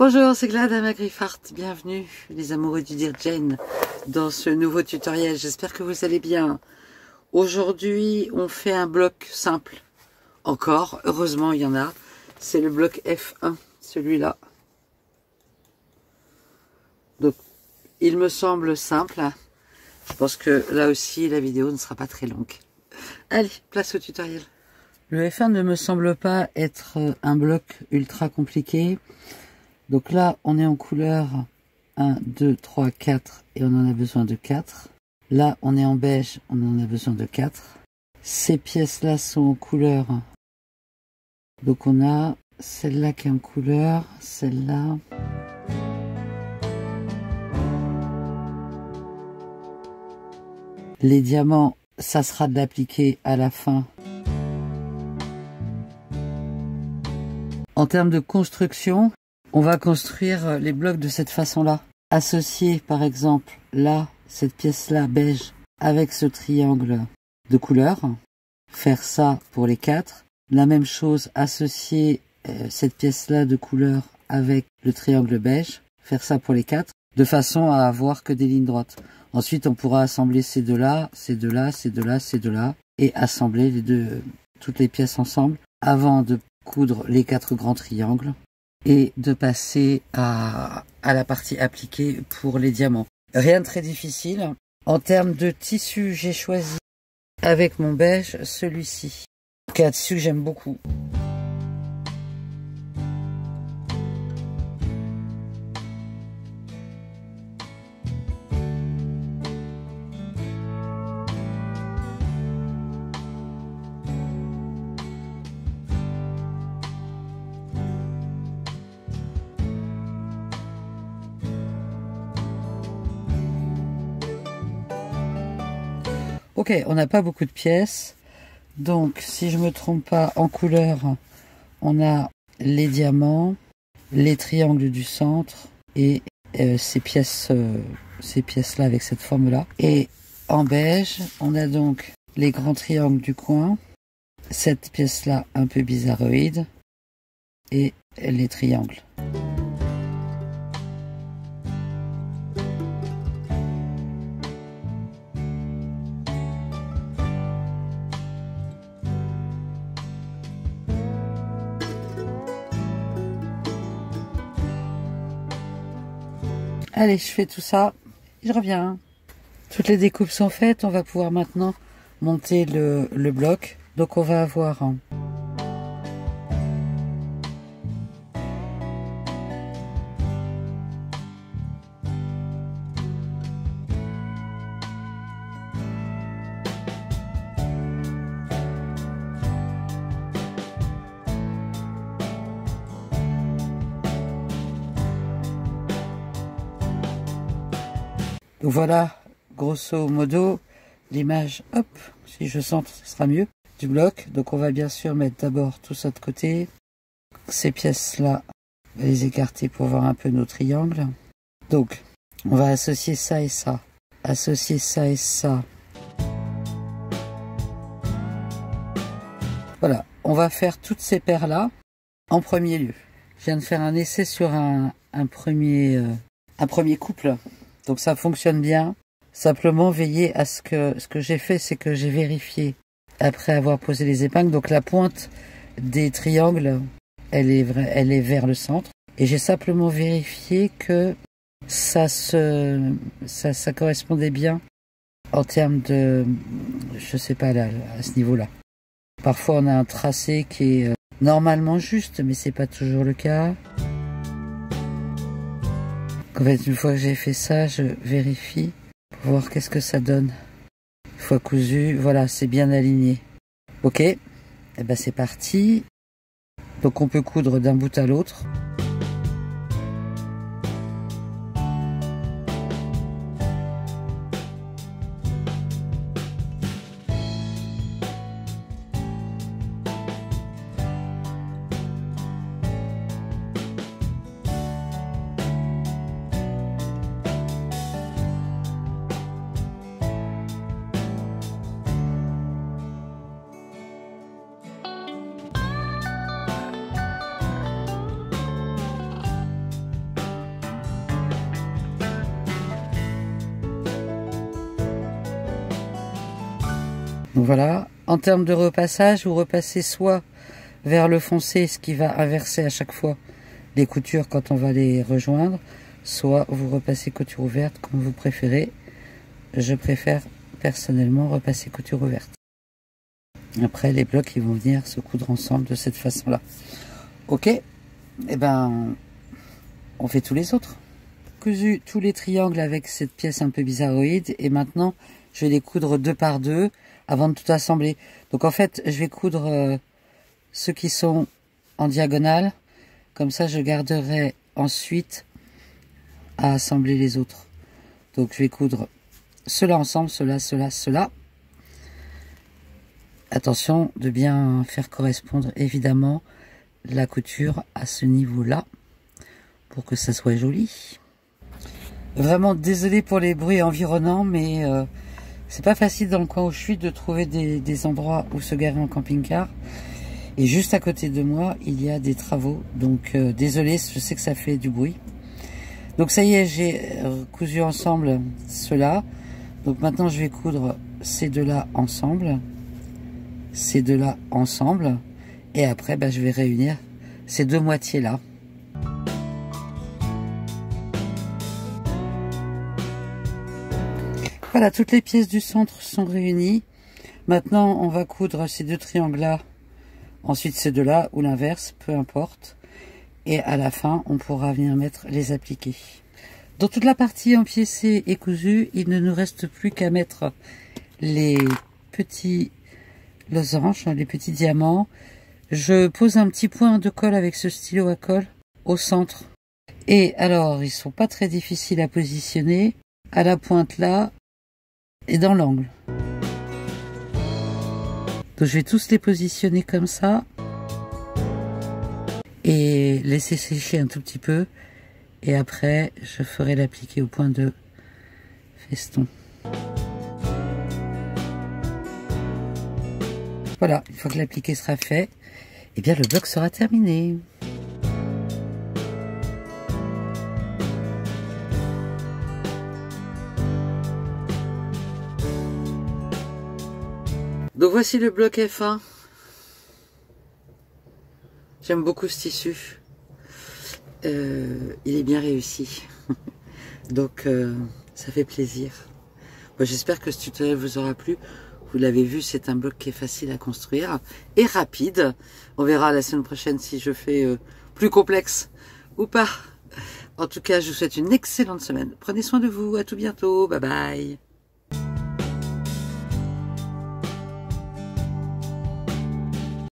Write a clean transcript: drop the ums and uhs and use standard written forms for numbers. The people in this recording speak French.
Bonjour, c'est Gladys Griffart, bienvenue les amoureux du Dear Jane dans ce nouveau tutoriel, j'espère que vous allez bien. Aujourd'hui on fait un bloc simple, encore, heureusement il y en a, c'est le bloc F1, celui-là. Donc il me semble simple, je pense que là aussi la vidéo ne sera pas très longue. Allez, place au tutoriel. Le F1 ne me semble pas être un bloc ultra compliqué. Donc là, on est en couleur 1, 2, 3, 4 et on en a besoin de 4. Là, on est en beige, on en a besoin de 4. Ces pièces-là sont en couleur. Donc on a celle-là qui est en couleur, celle-là. Les diamants, ça sera de l'appliquer à la fin. En termes de construction, on va construire les blocs de cette façon-là. Associer par exemple là, cette pièce-là beige avec ce triangle de couleur. Faire ça pour les 4. La même chose, associer cette pièce-là de couleur avec le triangle beige. Faire ça pour les 4. De façon à avoir que des lignes droites. Ensuite, on pourra assembler ces deux-là, ces deux-là, ces deux-là, ces deux-là. Et assembler toutes les pièces ensemble avant de coudre les 4 grands triangles. Et de passer à la partie appliquée pour les diamants. Rien de très difficile. En termes de tissu, j'ai choisi avec mon beige celui-ci. C'est un tissu que j'aime beaucoup. Ok, on n'a pas beaucoup de pièces, donc si je me trompe pas, en couleur, on a les diamants, les triangles du centre et ces pièces-là avec cette forme-là. Et en beige, on a donc les grands triangles du coin, cette pièce-là un peu bizarroïde et les triangles. Allez, je fais tout ça, je reviens. Toutes les découpes sont faites, on va pouvoir maintenant monter le bloc. Donc on va avoir donc voilà, grosso modo, l'image, hop, si je centre, ce sera mieux, du bloc. Donc on va bien sûr mettre d'abord tout ça de côté. Ces pièces-là, on va les écarter pour voir un peu nos triangles. Donc, on va associer ça et ça. Associer ça et ça. Voilà, on va faire toutes ces paires-là en premier lieu. Je viens de faire un essai sur un premier couple. Donc ça fonctionne bien. Simplement veillez à ce que j'ai fait, c'est que j'ai vérifié après avoir posé les épingles. Donc la pointe des triangles, elle est vers le centre. Et j'ai simplement vérifié que ça correspondait bien en termes de, je sais pas là, à ce niveau-là. Parfois on a un tracé qui est normalement juste, mais c'est pas toujours le cas. En fait, une fois que j'ai fait ça, je vérifie pour voir qu'est-ce que ça donne. Une fois cousu, voilà, c'est bien aligné. Ok, et ben c'est parti. Donc on peut coudre d'un bout à l'autre. Donc voilà, en termes de repassage, vous repassez soit vers le foncé, ce qui va inverser à chaque fois les coutures quand on va les rejoindre, soit vous repassez couture ouverte comme vous préférez. Je préfère personnellement repasser couture ouverte. Après, les blocs ils vont venir se coudre ensemble de cette façon-là. Ok, et ben on fait tous les autres. Cousu tous les triangles avec cette pièce un peu bizarroïde et maintenant je vais les coudre 2 par 2 avant de tout assembler. Donc en fait je vais coudre ceux qui sont en diagonale, comme ça je garderai ensuite à assembler les autres. Donc je vais coudre ceux-là ensemble, ceux-là, ceux-là, ceux-là. Attention de bien faire correspondre évidemment la couture à ce niveau-là pour que ça soit joli. Vraiment désolé pour les bruits environnants, mais c'est pas facile dans le coin où je suis de trouver des endroits où se garer en camping-car. Et juste à côté de moi, il y a des travaux. Donc désolé, je sais que ça fait du bruit. Donc ça y est, j'ai cousu ensemble ceux-là. Donc maintenant je vais coudre ces deux-là ensemble. Ces deux-là ensemble. Et après, je vais réunir ces deux moitiés-là. Voilà, toutes les pièces du centre sont réunies. Maintenant, on va coudre ces deux triangles-là, ensuite ces deux-là, ou l'inverse, peu importe. Et à la fin, on pourra venir mettre les appliqués. Dans toute la partie empiécée et cousue, il ne nous reste plus qu'à mettre les petits losanges, les petits diamants. Je pose un petit point de colle avec ce stylo à colle au centre. Et alors, ils sont pas très difficiles à positionner. À la pointe là, et dans l'angle. Donc je vais tous les positionner comme ça et laisser sécher un tout petit peu et après je ferai l'appliquer au point de feston. Voilà, une fois que l'appliqué sera fait, eh bien le bloc sera terminé. Donc voici le bloc F1. J'aime beaucoup ce tissu. Il est bien réussi. Donc ça fait plaisir. Bon, j'espère que ce tutoriel vous aura plu. Vous l'avez vu, c'est un bloc qui est facile à construire et rapide. On verra la semaine prochaine si je fais plus complexe ou pas. En tout cas, je vous souhaite une excellente semaine. Prenez soin de vous. À tout bientôt. Bye bye.